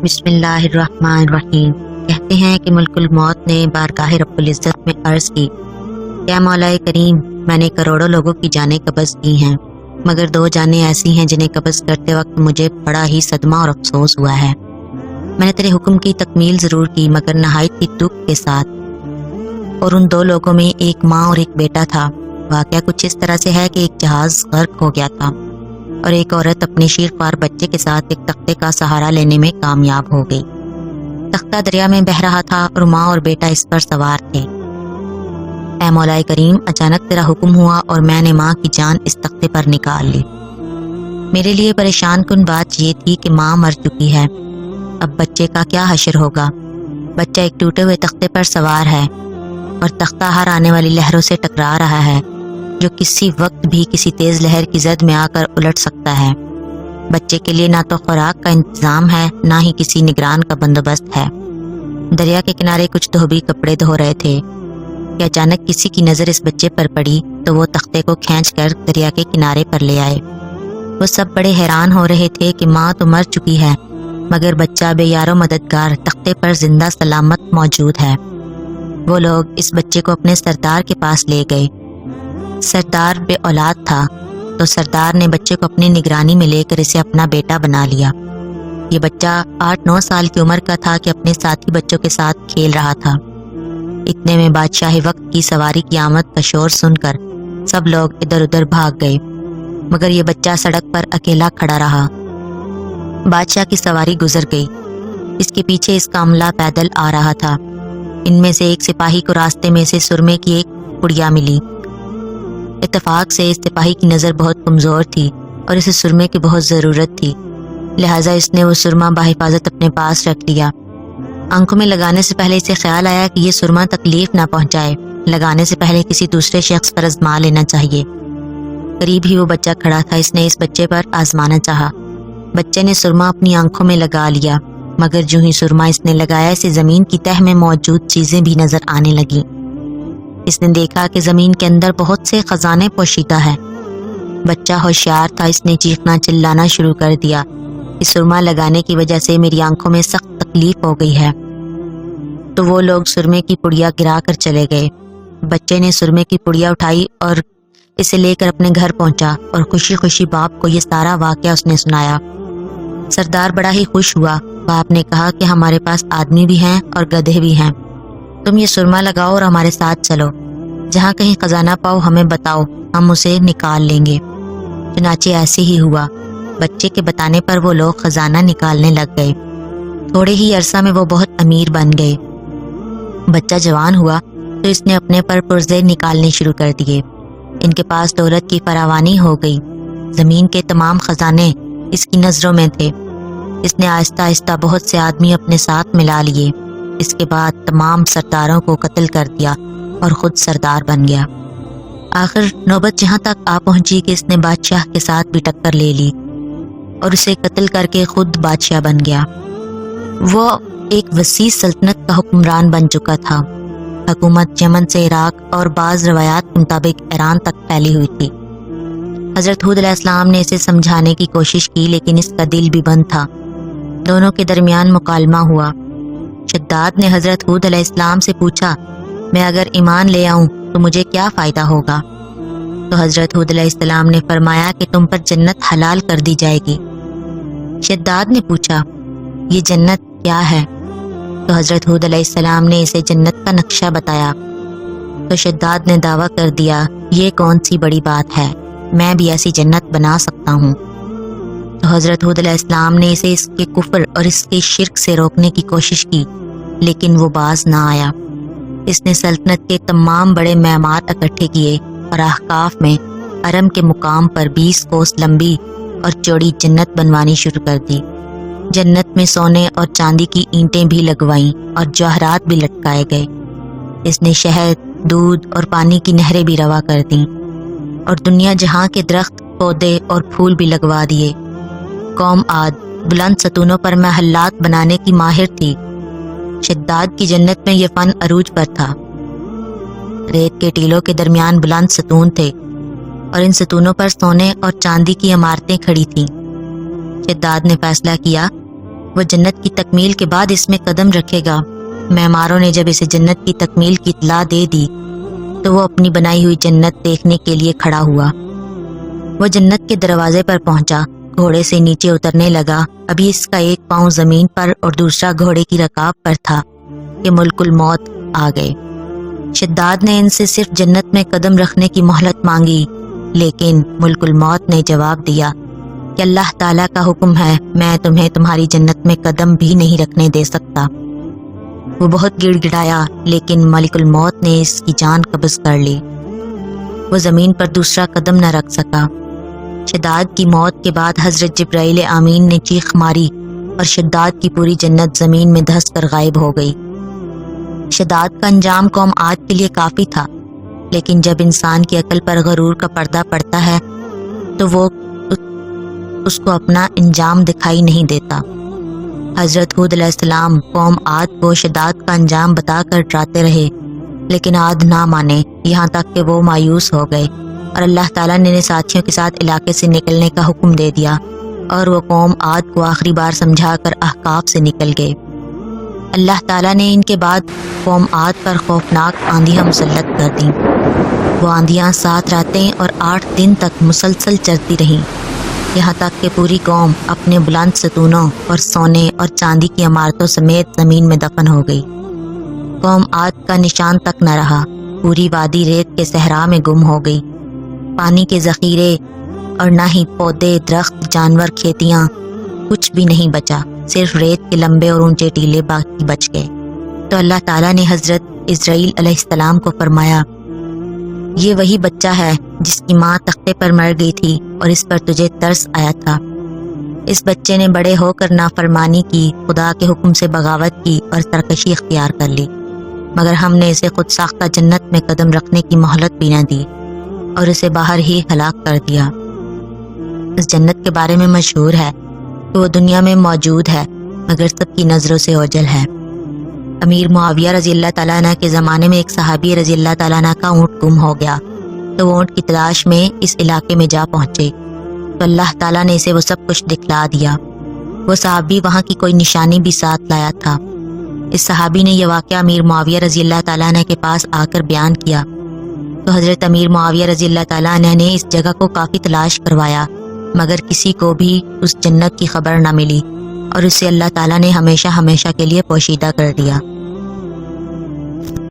بسم اللہ الرحمن الرحیم۔ کہتے ہیں کہ ملک الموت نے بارگاہ رب العزت میں عرض کی، یا مولا کریم، میں نے کروڑوں لوگوں کی جانیں قبض کی ہیں، مگر 2 جانیں ایسی ہیں جنہیں قبض کرتے وقت مجھے بڑا ہی صدمہ اور افسوس ہوا ہے۔ میں نے تیرے حکم کی تکمیل ضرور کی مگر نہایت ہی دکھ کے ساتھ، اور ان 2 لوگوں میں ایک ماں اور ایک بیٹا تھا۔ واقعہ کچھ اس طرح سے ہے کہ ایک جہاز غرق ہو گیا تھا اور ایک عورت اپنے شیرخوار بچے کے ساتھ ایک تختے کا سہارا لینے میں کامیاب ہو گئی۔ تختہ دریا میں بہہ رہا تھا اور ماں اور بیٹا اس پر سوار تھے۔ اے مولا کریم، اچانک تیرا حکم ہوا اور میں نے ماں کی جان اس تختے پر نکال لی۔ میرے لیے پریشان کن بات یہ تھی کہ ماں مر چکی ہے، اب بچے کا کیا حشر ہوگا؟ بچہ ایک ٹوٹے ہوئے تختے پر سوار ہے اور تختہ ہر آنے والی لہروں سے ٹکرا رہا ہے، جو کسی وقت بھی کسی تیز لہر کی زد میں آ کر الٹ سکتا ہے۔ بچے کے لیے نہ تو خوراک کا انتظام ہے، نہ ہی کسی نگران کا بندوبست ہے۔ دریا کے کنارے کچھ دھوبی کپڑے دھو رہے تھے کہ اچانک کسی کی نظر اس بچے پر پڑی تو وہ تختے کو کھینچ کر دریا کے کنارے پر لے آئے۔ وہ سب بڑے حیران ہو رہے تھے کہ ماں تو مر چکی ہے مگر بچہ بے یار و مددگار تختے پر زندہ سلامت موجود ہے۔ وہ لوگ اس بچے کو اپنے سردار کے پاس لے گئے۔ سردار بے اولاد تھا تو سردار نے بچے کو اپنی نگرانی میں لے کر اسے اپنا بیٹا بنا لیا۔ یہ بچہ 8-9 سال کی عمر کا تھا کہ اپنے ساتھی بچوں کے ساتھ کھیل رہا تھا۔ اتنے میں بادشاہ وقت کی سواری کی آمد کا شور سن کر سب لوگ ادھر ادھر بھاگ گئے، مگر یہ بچہ سڑک پر اکیلا کھڑا رہا۔ بادشاہ کی سواری گزر گئی، اس کے پیچھے اس کا عملہ پیدل آ رہا تھا۔ ان میں سے ایک سپاہی کو راستے میں سے سرمے کی ایک پڑیا ملی۔ اتفاق سے اس سپاہی کی نظر بہت کمزور تھی اور اسے سرمے کی بہت ضرورت تھی، لہٰذا اس نے وہ سرما بحفاظت اپنے پاس رکھ لیا۔ آنکھوں میں لگانے سے پہلے اسے خیال آیا کہ یہ سرما تکلیف نہ پہنچائے، لگانے سے پہلے کسی دوسرے شخص پر آزما لینا چاہیے۔ قریب ہی وہ بچہ کھڑا تھا، اس نے اس بچے پر آزمانا چاہا۔ بچے نے سرما اپنی آنکھوں میں لگا لیا، مگر جو ہی سرما اس نے لگایا اسے زمین کی تہ میں موجود چیزیں بھی نظر آنے لگیں۔ اس نے دیکھا کہ زمین کے اندر بہت سے خزانے پوشیدہ ہیں۔ بچہ ہوشیار تھا، اس نے چیخنا چلانا شروع کر دیا کہ سرما لگانے کی وجہ سے میری آنکھوں میں سخت تکلیف ہو گئی ہے۔ تو وہ لوگ سرمے کی پڑیا گرا کر چلے گئے۔ بچے نے سرمے کی پڑیا اٹھائی اور اسے لے کر اپنے گھر پہنچا اور خوشی خوشی باپ کو یہ سارا واقعہ اس نے سنایا۔ سردار بڑا ہی خوش ہوا۔ باپ نے کہا کہ ہمارے پاس آدمی بھی ہیں اور گدھے بھی ہیں، تم یہ سرما لگاؤ اور ہمارے ساتھ چلو، جہاں کہیں خزانہ پاؤ ہمیں بتاؤ، ہم اسے نکال لیں گے۔ چنانچہ ایسے ہی ہوا۔ بچے کے بتانے پر وہ لوگ خزانہ نکالنے لگ گئے۔ تھوڑے ہی عرصہ میں وہ بہت امیر بن گئے۔ بچہ جوان ہوا تو اس نے اپنے پر پرزے نکالنے شروع کر دیے۔ ان کے پاس دولت کی فراوانی ہو گئی، زمین کے تمام خزانے اس کی نظروں میں تھے۔ اس نے آہستہ آہستہ بہت سے آدمی اپنے ساتھ ملا لیے۔ اس کے بعد تمام سرداروں کو قتل کر دیا اور خود سردار بن گیا۔ آخر نوبت جہاں تک آ پہنچی کہ اس نے بادشاہ کے ساتھ بھی ٹکر لے لی اور اسے قتل کر کے خود بادشاہ بن گیا۔ وہ ایک وسیع سلطنت کا حکمران بن چکا تھا۔ حکومت یمن سے عراق اور بعض روایات کے مطابق ایران تک پھیلی ہوئی تھی۔ حضرت ہود علیہ السلام نے اسے سمجھانے کی کوشش کی لیکن اس کا دل بھی بند تھا۔ دونوں کے درمیان مکالمہ ہوا۔ شداد نے حضرت ہود علیہ السلام سے پوچھا، میں اگر ایمان لے آؤں تو مجھے کیا فائدہ ہوگا؟ تو حضرت ہود علیہ السلام نے فرمایا کہ تم پر جنت حلال کر دی جائے گی۔ شداد نے پوچھا، یہ جنت کیا ہے؟ تو حضرت ہود علیہ السلام نے اسے جنت کا نقشہ بتایا۔ تو شداد نے دعویٰ کر دیا، یہ کون سی بڑی بات ہے، میں بھی ایسی جنت بنا سکتا ہوں۔ تو حضرت ہود علیہ السلام نے اسے اس کے کفر اور اس کے شرک سے روکنے کی کوشش کی لیکن وہ باز نہ آیا۔ اس نے سلطنت کے تمام بڑے معمار اکٹھے کیے اور احقاف میں حرم کے مقام پر 20 کوس لمبی اور چوڑی جنت بنوانی شروع کر دی۔ جنت میں سونے اور چاندی کی اینٹیں بھی لگوائیں اور جواہرات بھی لٹکائے گئے۔ اس نے شہد، دودھ اور پانی کی نہریں بھی روا کر دیں اور دنیا جہاں کے درخت، پودے اور پھول بھی لگوا دیے۔ قوم عاد بلند ستونوں پر محلات بنانے کی ماہر تھی۔ شداد کی جنت میں یہ فن عروج پر تھا۔ ریت کے ٹیلوں کے درمیان بلند ستون تھے اور ان ستونوں پر سونے اور چاندی کی عمارتیں کھڑی تھیں۔ شداد نے فیصلہ کیا وہ جنت کی تکمیل کے بعد اس میں قدم رکھے گا۔ معماروں نے جب اسے جنت کی تکمیل کی اطلاع دے دی تو وہ اپنی بنائی ہوئی جنت دیکھنے کے لیے کھڑا ہوا۔ وہ جنت کے دروازے پر پہنچا، گھوڑے سے نیچے اترنے لگا۔ ابھی اس کا ایک پاؤں زمین پر اور دوسرا گھوڑے کی رکاب پر تھا کہ ملک الموت آ گئے۔ شداد نے ان سے صرف جنت میں قدم رکھنے کی مہلت مانگی، لیکن ملک الموت نے جواب دیا کہ اللہ تعالیٰ کا حکم ہے، میں تمہیں تمہاری جنت میں قدم بھی نہیں رکھنے دے سکتا۔ وہ بہت گڑ گڑایا، لیکن ملک الموت نے اس کی جان قبض کر لی۔ وہ زمین پر دوسرا قدم نہ رکھ سکا۔ شداد کی موت کے بعد حضرت جبرائیل امین نے چیخ ماری اور شداد کی پوری جنت زمین میں دھس کر غائب ہو گئی۔ شداد کا انجام قوم عاد کے لیے کافی تھا، لیکن جب انسان کی عقل پر غرور کا پردہ پڑتا ہے تو وہ اس کو اپنا انجام دکھائی نہیں دیتا۔ حضرت ہود علیہ السلام قوم عاد کو شداد کا انجام بتا کر ڈراتے رہے، لیکن عاد نہ مانے، یہاں تک کہ وہ مایوس ہو گئے اور اللہ تعالیٰ نے انہیں ساتھیوں کے ساتھ علاقے سے نکلنے کا حکم دے دیا اور وہ قوم عاد کو آخری بار سمجھا کر احقاف سے نکل گئے۔ اللہ تعالیٰ نے ان کے بعد قوم عاد پر خوفناک آندیاں مسلط کر دیں۔ وہ آندیاں 7 راتیں اور 8 دن تک مسلسل چلتی رہیں، یہاں تک کہ پوری قوم اپنے بلند ستونوں اور سونے اور چاندی کی عمارتوں سمیت زمین میں دفن ہو گئی۔ قوم عاد کا نشان تک نہ رہا، پوری وادی ریت کے صحرا میں گم ہو گئی۔ پانی کے ذخیرے اور نہ ہی پودے، درخت، جانور، کھیتیاں، کچھ بھی نہیں بچا، صرف ریت کے لمبے اور اونچے ٹیلے باقی بچ گئے۔ تو اللہ تعالیٰ نے حضرت اسرائیل علیہ السلام کو فرمایا، یہ وہی بچہ ہے جس کی ماں تختے پر مر گئی تھی اور اس پر تجھے ترس آیا تھا۔ اس بچے نے بڑے ہو کر نافرمانی کی، خدا کے حکم سے بغاوت کی اور سرکشی اختیار کر لی، مگر ہم نے اسے خود ساختہ جنت میں قدم رکھنے کی مہلت بھی نہ دی اور اسے باہر ہی ہلاک کر دیا۔ اس جنت کے بارے میں مشہور ہے کہ وہ دنیا میں موجود ہے، مگر سب کی نظروں سے اوجھل ہے۔ امیر معاویہ رضی اللہ تعالیٰ عنہ کے زمانے میں ایک صحابی رضی اللہ تعالیٰ عنہ کا اونٹ گم ہو گیا، تو وہ اونٹ کی تلاش میں اس علاقے میں جا پہنچے، تو اللہ تعالیٰ نے اسے وہ سب کچھ دکھلا دیا۔ وہ صحابی وہاں کی کوئی نشانی بھی ساتھ لایا تھا۔ اس صحابی نے یہ واقعہ امیر معاویہ رضی اللہ تعالیٰ عنہ کے پاس آ کر بیان کیا، تو حضرت امیر معاویہ رضی اللہ تعالیٰ عنہ نے اس جگہ کو کافی تلاش کروایا، مگر کسی کو بھی اس جنت کی خبر نہ ملی اور اسے اللہ تعالیٰ نے ہمیشہ ہمیشہ کے لیے پوشیدہ کر دیا۔